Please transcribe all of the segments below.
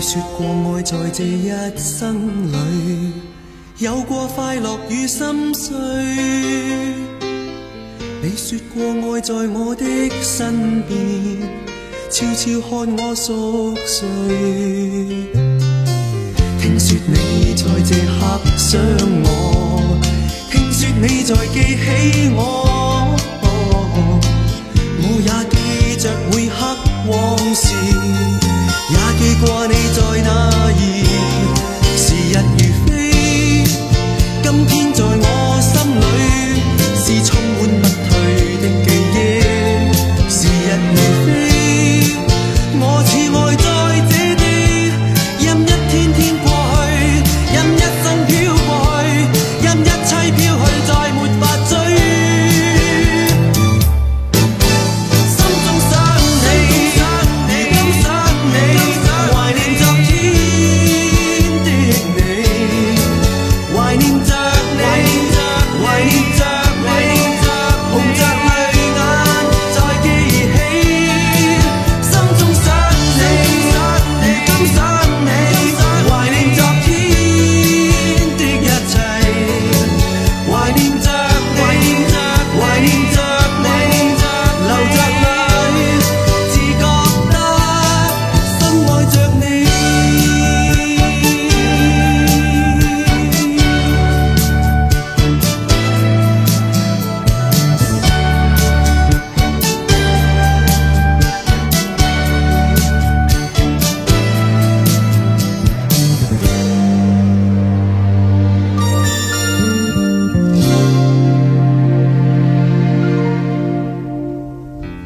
說過愛在這一生裏，有過快樂與心碎。你說過愛在我的身邊，悄悄看我熟睡。聽說你在這刻想我，聽說你在記起我，我也記着每刻往事，也記掛你在哪兒。時日如飛，今天在我心裏是充滿不退的記憶。時日如飛，我似愛在這地，任一天天過去，任一生飄過去，任一切飄去，再沒法追。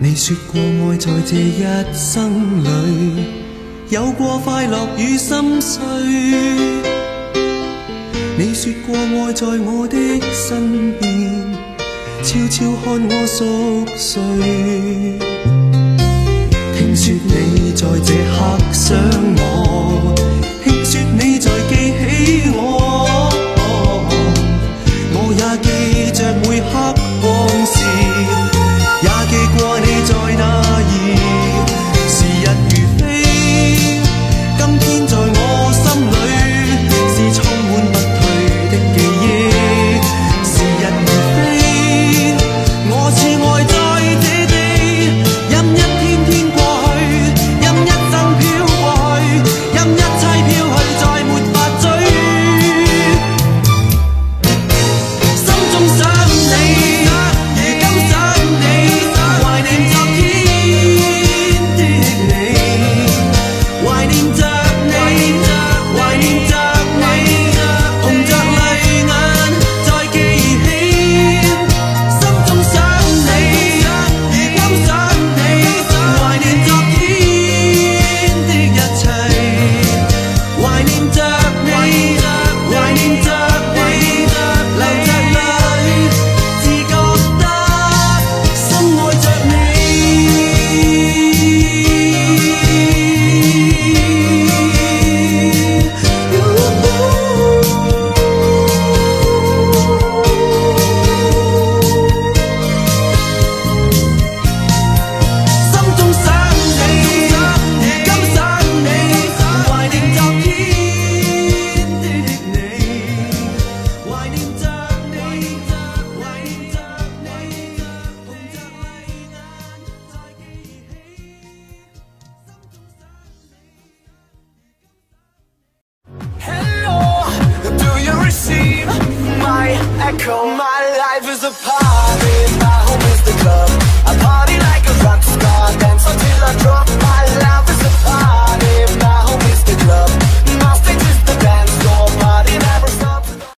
你說過愛在這一生裏，有過快樂與心碎。你說過愛在我的身邊，悄悄看我熟睡。聽說你在這刻想我，聽說你在記起我，我也記着每刻往事，也記掛你在哪兒。時日如飛，今天在我心裏是充滿不退的記憶。時日如飛，我似愛在這地，任一天天過去，任一生飄過去，任一切飄去，再沒法追。心中想你，echo, my life is a part